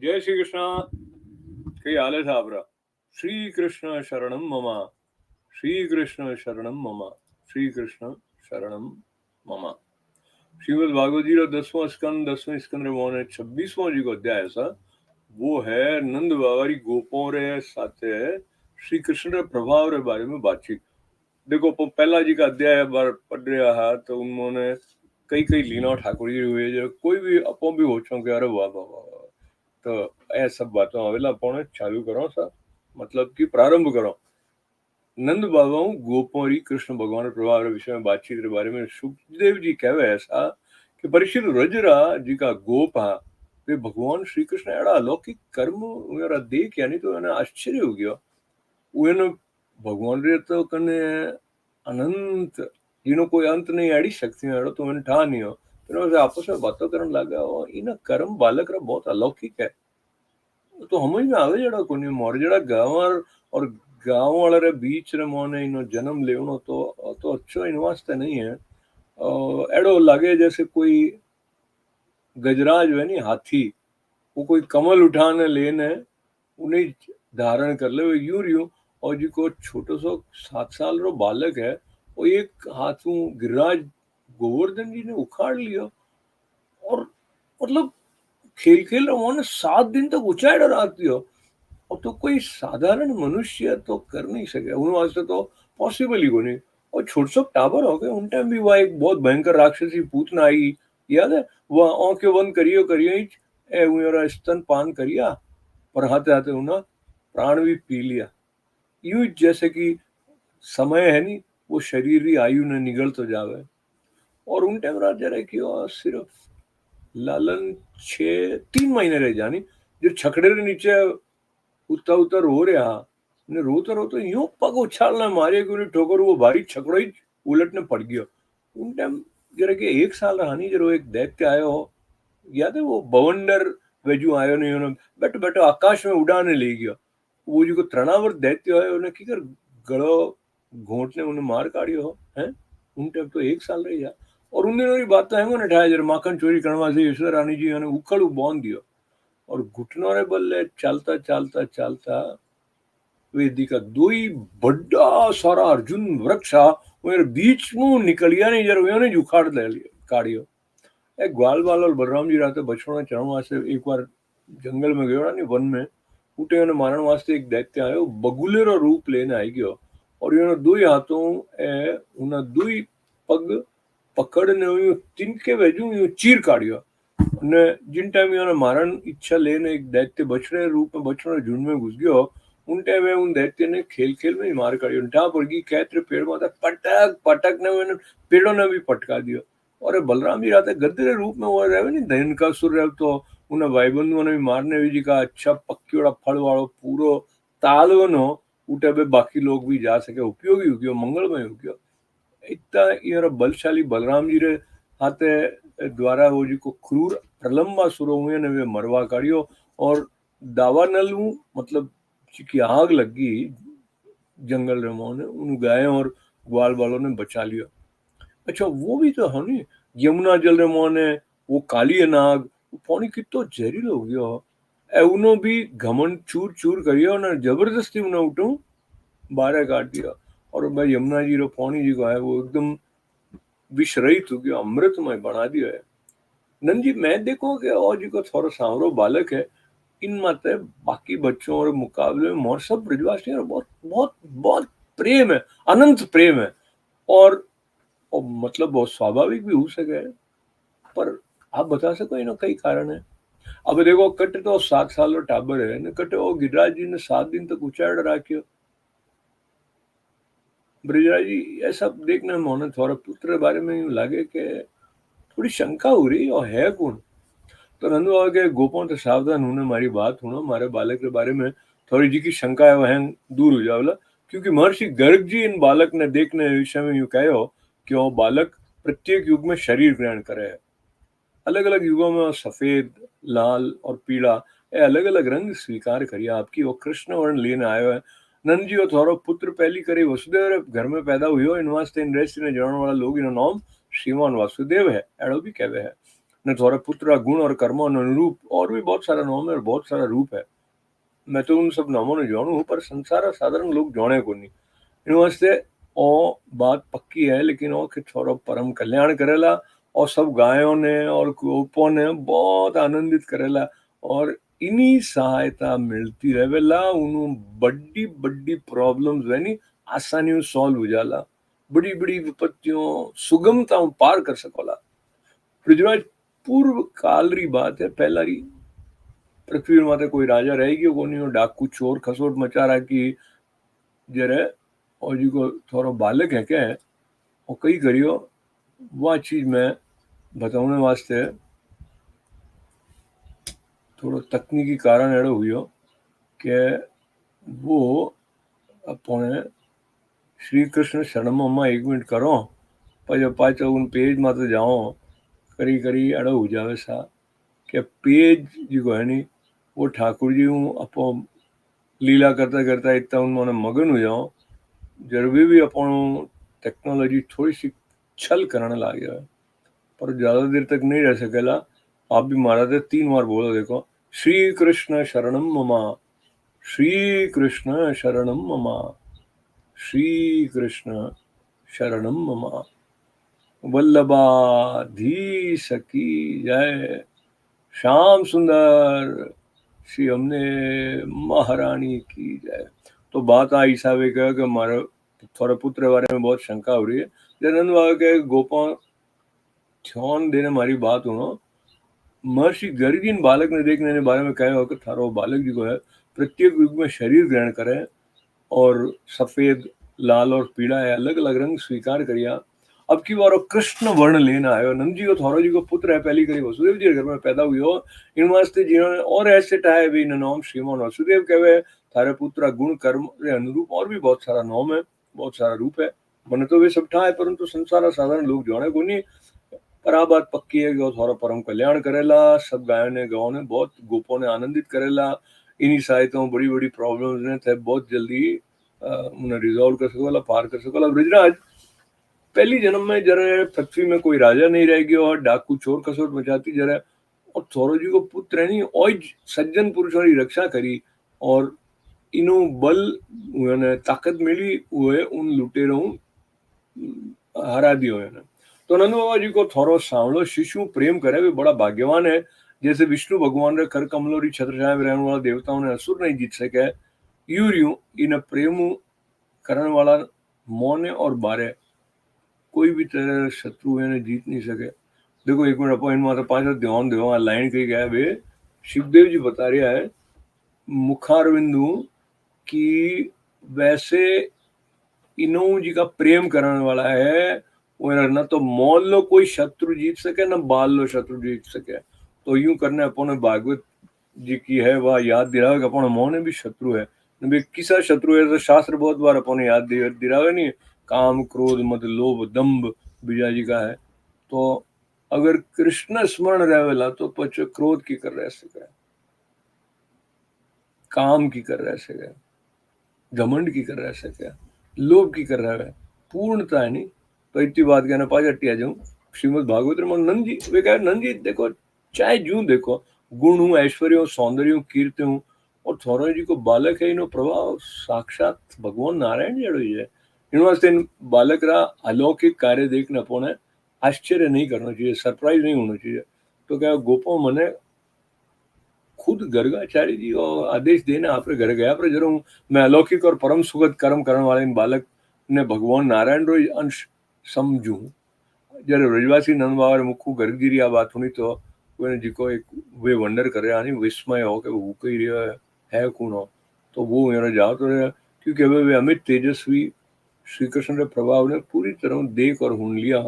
जय श्री कृष्णा। कई हाल है साहब रा। श्री कृष्ण शरणम ममा, श्री कृष्ण शरणम ममा, श्री कृष्ण शरणम ममा। श्रीमद भागवत जी रा 10वां स्कंद रे मोने 26वां जी को अध्याय है सा। वो है नंद बाबा री गोपों रे साथे श्री कृष्ण रे प्रभाव रे बारे में बातचीत। देखो पहला जी का अध्याय बार पढ़ रहा है तो उन्होंने कई कई लीला ठाकुर जी हुए जो कोई भी अपो भी हो चो के अरे वाह वाह वाह वाह। तो ए सब बातों आवेला अपने चालू करो सा, मतलब कि प्रारंभ करो। नंद बाबा गोपों री कृष्ण भगवान रे प्रभाव रे विषय में बातचीत के बारे में सुखदेव जी कहवे ऐसा कि परीक्षित रजरा जी का गोप हा वे भगवान श्री कृष्ण एड़ा अलौकिक कर्म मेरा देख यानी तो मैंने आश्चर्य हो गया। उन भगवान रे तो कने अनंत जिनो कोई अंत नहीं आड़ी शक्ति है तो मैंने ठा नहीं हो तो आपस में बातों करने लगा और इन कर्म बालक रा बहुत अलौकिक है। तो समझ में आवे जड़ा कोनी मोर जड़ा गांव और गांव वाले रे बीच रे मोने इनो जन्म लेवनो तो अच्छो इन वास्ते नहीं है। एड़ो लागे जैसे कोई गजराज है नी हाथी, वो कोई कमल उठाने लेने उन्हें धारण कर ले यूं यूं। और जी को छोटो सो 7 साल रो बालक है वो एक हाथों गिरिराज गोवर्धन जी ने उखाड़ लिया और मतलब खेल खेल उन्होंने 7 दिन तक ऊंचाई डराती हो। अब तो कोई साधारण मनुष्य तो कर नहीं सके उन वास्ते तो पॉसिबल ही को नहीं। और छोटे छोटे टावर हो गए उन टाइम भी वह एक बहुत भयंकर राक्षसी पूतना आई, याद है? वह आंखें बंद करियो करियो ही ए उरा स्तन पान करिया पर हाथे हाथे उन्हें प्राण भी पी लिया। यूं ही जैसे कि समय है नहीं वो शरीर की आयु ने निगल तो जावे। और उन टाइम राजा रे कि सिर्फ लालन 3 महीने रह जानी जो छकड़े रे नीचे उतर उतर रो रहा ने रोता रोता यूं पग उछालना मारे कि उन्हें ठोकर वो भारी छकड़ो ही उलटने पड़ गया। उन टाइम जरा कि 1 साल रहा नहीं जरा एक दैत्य आयो हो, याद है? वो बवंडर वेजू आयो नहीं उन्होंने बैठो बैठो आकाश में उड़ाने ले गया। वो जो को तृणावर दैत्य है उन्हें की कर गड़ो घोटने उन्हें मार काढ़ियो हो है। उन टाइम तो 1 साल रही जा। और उन दिनों की बात तो है उठाया जरा माखन चोरी करवा से ईश्वर रानी जी ने उखड़ बांध दियो और घुटनों रे बल्ले चलता चलता चलता वेदी का दो ही बड़ा सारा अर्जुन वृक्ष आ वो बीच में निकलिया नहीं जरा उन्होंने उखाड़ ले लिया काढ़ियो। एक ग्वाल बाल और बलराम जी रहते बछड़ा चढ़ने वास्ते एक बार जंगल में गयो नहीं वन में उठे उन्हें मारण वास्ते एक दैत्य आयो बगुले रो रूप लेने आई गयो। और इन्होंने दो ही हाथों उन्हें दो ही पग पकड़ने हुई तिनके वेजू यूं चीर काढ़ियो। ने जिन टाइम इन्होंने मारण इच्छा लेने एक दैत्य बछड़े रूप में बछड़े झुंड में घुस गयो उन टाइम में उन दैत्य ने खेल खेल में ही मार काढ़ियो। ढा पड़ गई कैत्र पेड़ माता पटक पटक ने उन्हें पेड़ों ने भी पटका दियो। और बलराम जी रहते गद्दे रूप में वो रहे नहीं धन का सुर रहे तो उन्हें भाईबंधुओं ने भी मारने भी जी का अच्छा पक्कीड़ा फल वालो पूरो तालवनो उठे बे बाकी लोग भी जा सके उपयोगी हो गयो मंगलमय हो गयो। इतना ये बलशाली बलराम जी रे हाथे द्वारा वो जी को क्रूर प्रलंबा सुरो हुए ने वे मरवा काढ़ियो। और दावानल मतलब की आग लगी जंगल रे मोने उन गाय और ग्वाल वालों ने बचा लिया। अच्छा वो भी तो है नी यमुना जल रे मोने वो काली नाग वो पानी कितो जहरीलो हो गयो ए उनो भी घमंड चूर चूर करियो ना जबरदस्ती उन्हें उठूं बाहर काट दिया। और भाई यमुना जी रो पानी जी को है वो एकदम विष रहित हो गया अमृतमय बना दिया है। नंद जी मैं देखो कि और जी को थोड़ा सांवरो बालक है इन माते बाकी बच्चों और मुकाबले में मोर सब ब्रजवासी और बहुत बहुत बहुत प्रेम है, अनंत प्रेम है। और मतलब बहुत स्वाभाविक भी हो सके पर आप बता सको इनो कई कारण है। अब देखो कट तो 7 साल रो टाबर है ने कटे वो गिरिराज जी ने 7 दिन तक उचाड़ राख्यो। ब्रजराज जी ये सब देखने में मोने थोड़ा पुत्र के बारे में यूं लागे कि थोड़ी शंका हो रही और है कौन। तो नंदू बाबा के गोपों तो सावधान होने मारी बात सुनो मारे बालक के बारे में थोड़ी जी की शंका है वह दूर हो जावला। क्योंकि महर्षि गर्ग जी इन बालक ने देखने विषय में यूं कहो कि वो बालक प्रत्येक युग में शरीर ग्रहण करे है। अलग अलग युगों में सफेद लाल और पीला ये अलग अलग रंग स्वीकार करिया आपकी वो कृष्ण वर्ण लेने आयो है। नंद जी और थोरो पुत्र पहली करे वसुदेव रे घर में पैदा हुई हो इन वास्ते इन रेस्ट ने जरण वाला लोग इनो नाम श्रीमान वासुदेव है एड़ो भी कहवे है। ने थोड़ा पुत्र गुण और कर्मों अनुरूप और भी बहुत सारा नाम है और बहुत सारा रूप है। मैं तो उन सब नामों ने जाणू पर संसार साधारण लोग जाने को नहीं। इन वास्ते ओ बात पक्की है, लेकिन ओ कि थोड़ा परम कल्याण करेला और सब गायों ने और गोपों ने बहुत आनंदित करेला और इन्हीं सहायता मिलती रहेला। उन्हों बड़ी बड़ी प्रॉब्लम्स है नी आसानी सॉल्व हो जाला, बड़ी बड़ी विपत्तियों सुगमता पार कर सकोला। पृथ्वीराज पूर्व काल री बात है, पहला री पृथ्वी माते कोई राजा रहेगी कोनी, डाकू चोर खसोट मचा रहा कि जरे और जी को थोड़ा बालक है क्या है और कई करियो वह चीज मैं बताने वास्ते थोड़ा तकनीकी कारण एड़ो हुयो कि वो अपने श्री कृष्ण शरण में 1 मिनट करो पर पाचो उन पेज में तो जाओ करी करी अड़ो हो जावे सा कि पेज जो है नी वो ठाकुर जी हूँ अपो लीला करता करता इतना उन्होंने मगन हो जाओ जब भी अपन टेक्नोलॉजी थोड़ी सी छल करने लग गया है, पर ज्यादा देर तक नहीं रह सकेला। आप भी महाराज 3 बार बोलो देखो, श्री कृष्ण शरणम ममा, श्री कृष्ण शरणम ममा, श्री कृष्ण शरणम ममा, वल्लभाधीश की जय, श्याम सुंदर श्री हमने महारानी की जय। तो बात आ हिसाबे कहा कि मारे थोड़े पुत्र बारे में बहुत शंका हो रही है। जनन बाबा के गोपा ध्यान देने मारी बात हो, महर्षि गर्गिन बालक ने देखने के बारे में कहा हो कि थारो बालक जी को है प्रत्येक युग में शरीर ग्रहण करे और सफेद लाल और पीला है अलग अलग रंग स्वीकार करिया। अब की बार कृष्ण वर्ण लेना है, नंद जी को थोरो जी को पुत्र है पहली करी वसुदेव जी के घर में पैदा हुई हो। इन वास्ते जिन्होंने और ऐसे टाए भी नाम श्रीमान वसुदेव कहवे, थारे पुत्र गुण कर्म के अनुरूप और भी बहुत सारा नाम है, बहुत सारा रूप है। मन तो वे सब ठाए परंतु संसार साधारण लोग जाने को नहीं। पर आ बात पक्की है कि वो थोड़ा परम कल्याण करेला, सब गायों ने गाँव ने बहुत गोपों ने आनंदित करेला। इन्हीं सहायताओं बड़ी बड़ी प्रॉब्लम्स ने थे बहुत जल्दी उन्हें रिजॉल्व कर सकोला, पार कर सकोला। ब्रिजराज पहली जन्म में जरा पृथ्वी में कोई राजा नहीं रहेगी और डाकू चोर कसोट मचाती जरा और थोरो जी को पुत्र है नहीं और सज्जन पुरुषों की रक्षा करी और इनो बल ने ताकत मिली हुए उन लुटेरों हरा दियो है। तो नंद बाबा जी को थोरो सांवलो शिशु प्रेम करे वे बड़ा भाग्यवान है। जैसे विष्णु भगवान रे कर कमलों री छत्र छाया में रहने वाला देवताओं ने असुर नहीं जीत सके, यूं यूं इन प्रेम करने वाला मोने और बारे कोई भी तरह शत्रु है जीत नहीं सके। देखो एक मिनट अपन माता पांच ध्यान दो लाइन कही गया वे शिवदेव जी बता रहा है मुखारविंदु कि वैसे इनो जी का प्रेम करने वाला है वो न तो मोल लो कोई शत्रु जीत सके न बाल लो शत्रु जीत सके। तो यूं करने अपन भागवत जी की है वह याद दिलावे अपन मोने भी शत्रु है। किसा शत्रु है तो शास्त्र बहुत बार अपन याद दिलावे नहीं, काम क्रोध मद लोभ दंभ बीजा जी का है। तो अगर कृष्ण स्मरण रहेला तो पछ क्रोध की कर रह सके, काम की कर रह सके, घमंड की कर रह सके, लोभ की कर रहा है, पूर्णता है नहीं। तो इतनी बात कहना पाँच हट्टी आ जाऊं श्रीमद भागवत में नंद जी वे कहे नंद जी देखो चाहे जू देखो गुण हूँ ऐश्वर्य हूँ सौंदर्य हूँ कीर्ति हूँ और थोड़ा जी को बालक है इनो प्रभाव साक्षात भगवान नारायण जड़ो ही है। इन वास्ते इन बालक रा अलौकिक कार्य देखने अपने आश्चर्य नहीं करना चाहिए, सरप्राइज नहीं होना चाहिए। तो क्या गोपो मने खुद गर्गाचार्य जी और आदेश देने आप घर गया पर जरूर मैं अलौकिक और परम सुखद कर्म करने वाले इन बालक ने भगवान नारायण रो अंश समझू। जયારે વ્રજવાસી નંદ બાવા મુખું ગરગીરી આ बात हुई तो कोई जी को एक वे वंडर करे आनी विस्मय हो कि वो कही रहा है कौन हो। तो वो मेरा जाओ तो रहा क्योंकि वे अमित तेजस्वी श्री कृष्ण के प्रभाव ने पूरी तरह देख और हुन लिया,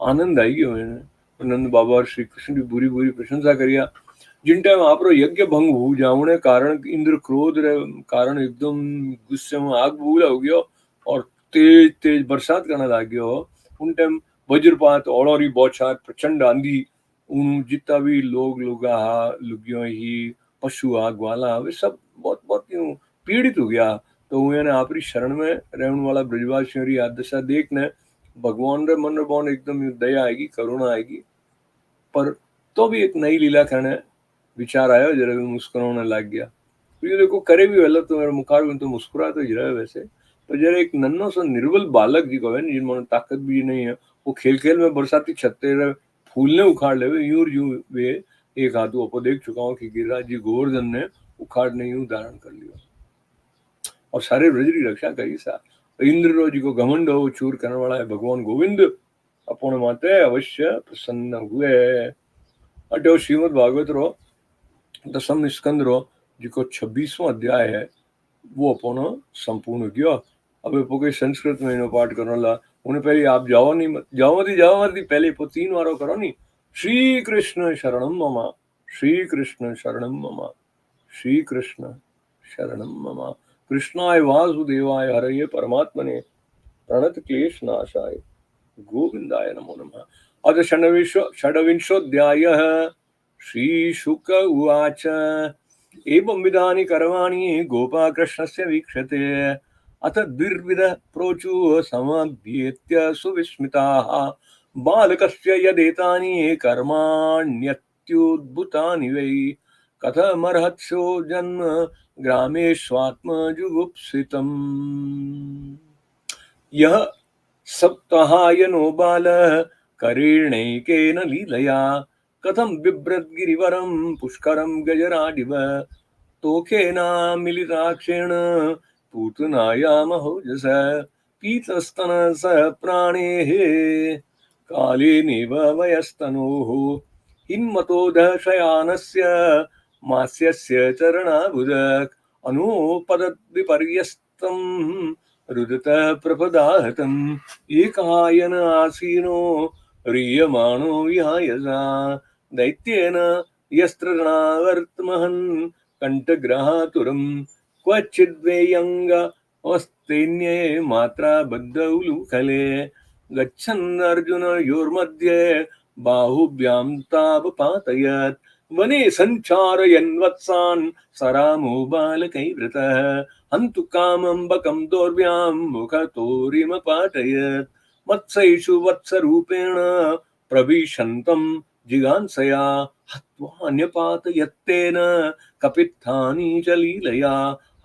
आनंद आई गयो मैंने। नंद बाबा और श्री कृष्ण की बुरी बुरी प्रशंसा करिया। जिन टाइम आप यज्ञ भंग हो जाने कारण इंद्र क्रोध रे कारण एकदम गुस्से में आग बबूला हो गयो और तेज तेज बरसात करने लग गयो। उन टाइम वज्रपात ओलोरी बौछार प्रचंड आंधी उन जितना भी लोग लुगा लुगियों ही पशु आ ग्वाला वे सब बहुत बहुत यूं पीड़ित हो गया। तो उन्हें आपरी शरण में रहने वाला ब्रजवासियों की दशा देखने भगवान रे मन रे बहुत एकदम दया आएगी करुणा आएगी। पर तो भी एक नई लीला करने विचार आया, जरा भी मुस्कुराने लग गया। तो ये देखो करे भी वेला तो मेरे मुखार में तो मुस्कुरा तो जरा वैसे, पर जरा एक नन्नो सो निर्बल बालक जी को है जिनमें ताकत भी नहीं है, वो खेल खेल में बरसाती छत्ते रहे फूल ने उखाड़ ले यूं वे एक हाथों को देख चुका हूँ कि गिरिराज जी गोवर्धन ने उखाड़ ने यूं धारण कर लिया और सारे ब्रजरी रक्षा करी सा। इंद्र जी को घमंड हो चूर करने वाला है भगवान गोविंद अपने माते अवश्य प्रसन्न हुए। अटो श्रीमद भागवत रो दसम स्कंद रो जिको 26वां अध्याय है वो अपनो संपूर्ण गयो। अब वो कोई संस्कृत में इनो पाठ करने ला उन्हें पहले आप जाओ नहीं मत जाओ मत पहले पो 3 बारो करो नहीं। श्री कृष्ण शरणम मम, श्री कृष्ण शरणम मम, श्री कृष्ण शरणम मम, कृष्णाय वासुदेवाय हरये परमात्मने प्रणत क्लेश नाशाय गोविंदाय नमो नमः। अथ षड्विंशोऽध्यायः। श्रीशुक उवाच एवं विधानि कर्माणि गोपाकृष्णस्य वीक्षते अथ द्विर्विधः प्रोचुः समभ्येत्य सुविस्मिताः बालकस्य यदेतानि कर्माण्यत्युद्भुतानि वै कथमर्हत्सो जन्म ग्रामेष्वात्मजुगुप्सितम्। यह सप्ताहायनो बालः करेणैकेन लीलया कथं बिभ्रद्गिरिवरं पुष्करं गजराडिव तोखेनामिलिताक्षेण पूतनायामहोजस पीतस्तनः प्राणेः कालेनेव वयस्तनोः हिन्मतोदशयानस्य मास्यस्य चरणाबुदक् अनुपदद्विपर्यस्तम् रुदतः प्रपदाहतम् एकायन आसीनो ह्रियमाणो विहायसा दैत्येन यस्त्रणावर्तमहन् कण्ठग्रहातुरम् क्वचिद्वेयङ्गवस्तेन्ये मात्रा बद्धौलुकले गच्छन् अर्जुनयोर्मध्ये बाहुभ्यां तावपातयत् वने सञ्चारयन् वत्सान् सरामो बालकैर्वृतः हन्तु कामं बकं दोर्व्यां मुखतोरिमपाटयत् मत्सैषु वत्सरूपेण प्रविशन्तं जिगांसया हत्वान्यपातयत्तेन कपित्थानि च लीलया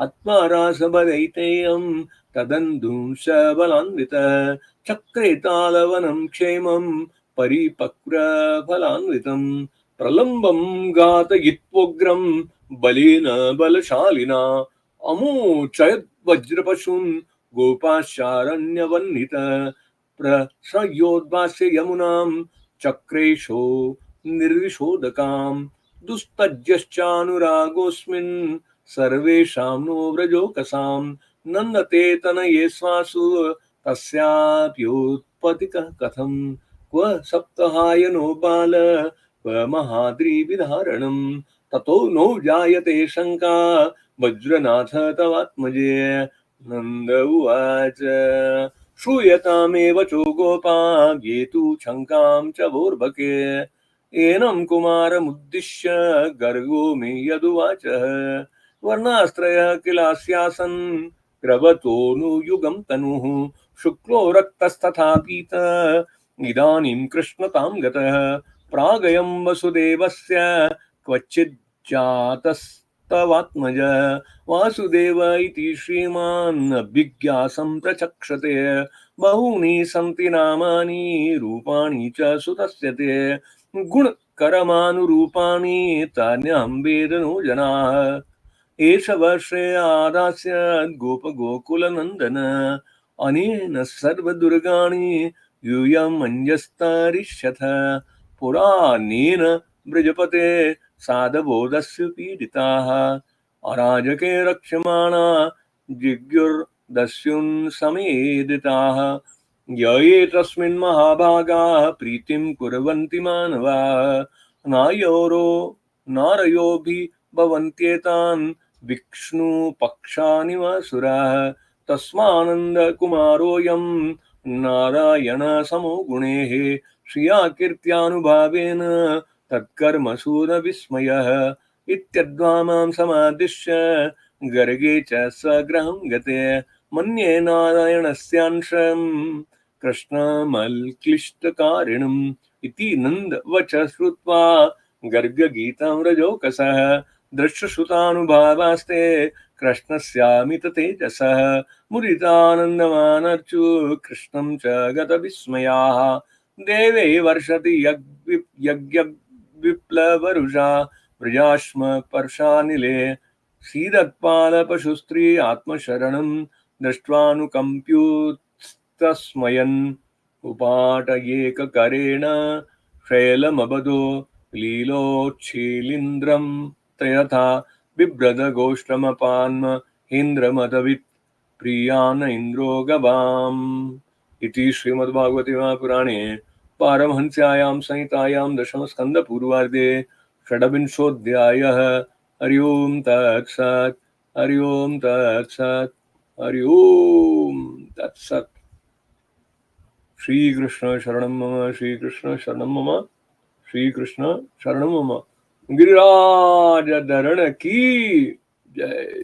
हत्वा रासबदैतेयं तदन्धुंश बलान्वितः चक्रे तालवनं क्षेमं परिपक्वफलान्वितम् प्रलम्बं घातयित्वोग्रं बलेन बलशालिना अमोचयद् वज्रपशून् गोपाशारण्यवह्नित प्रसयोद्वास्य यमुनां चक्रेशो निर्विशोदकाम् दुस्तज्यश्चानुरागोऽस्मिन् सर्वेषां नो व्रजोकसाम् नन्दते तनये स्वासु तस्याप्योत्पत्तिकः कथम् क्व सप्तहायनो बाल क्व महाद्रिविधारणम् ततो नो जायते शङ्का वज्रनाथ तवात्मजे। नन्द उवाच श्रूयतामेव चो गोपा ये तु शङ्कां च वोर्भके एनं कुमारमुद्दिश्य गर्गो मे यदुवाचः वर्णास्त्रयः किलास्यासन् क्रवतोऽनुयुगं तनुः शुक्लो रक्तस्तथा पीतः इदानीं कृष्णतां गतः प्रागयं वसुदेवस्य क्वचित् जातस्तवात्मज वासुदेव इति श्रीमान् अभिज्ञासं प्रचक्षते बहूनि सन्ति नामानि रूपाणि च सुतस्य ते गुणकरमानुरूपाणि तान्यहं वेदनो जनाः एष वर्षे आदास्य गोपगोकुलनन्दन अनेन सर्वदुर्गाणि यूयम् अञ्जस्तरिष्यथ पुराणेन ब्रजपते साधवोदस्य पीडिताः अराजके रक्ष्यमाणा जिज्ञुर्दस्युन् समेदिताः य एतस्मिन् महाभागाः प्रीतिं कुर्वन्ति मानवाः नारयोभिः भवन्त्येतान् विष्णुपक्षानि वासुराः तस्मानन्दकुमारोऽयं नारायणसमो गुणैः श्रिया कीर्त्यानुभावेन तत्कर्मसु न विस्मयः इत्यद्वा मां समादिश्य गर्गे च स्वगृहं गते मन्ये नारायणस्यांशं कृष्णमल्क्लिष्टकारिणम् इति नन्दवच श्रुत्वा गर्गगीतं रजोकसः दृश्यश्रुतानुभावास्ते कृष्णस्यामित तेजसः मुदितानन्दमानर्चु कृष्णं च गतविस्मयाः देवे वर्षति यज्ञविप्लवरुषा व्रजाश्म पर्शानिले सीदत्पादपशुस्त्री आत्मशरणं दृष्ट्वानुकम्प्युत्स्तस्मयन् उपाटयेककरेण शैलमबधो लीलोच्छीलिन्द्रं तयथा बिभ्रदगोष्ठमपान्म इन्द्रमदवित् प्रियान् इन्द्रो गवाम् इति श्रीमद्भागवते महापुराणे पारमहंस्यायां संहितायां दशमस्कन्धपूर्वार्धे षड्विंशोऽध्यायः। हरि ओम तत्सत्। हरि ओम तत्सत्। हरि ओम तत्सत्। श्री कृष्ण शरणं मम। श्री कृष्ण शरणं मम। श्री कृष्ण शरणं मम। गिरिराज धरण की जय।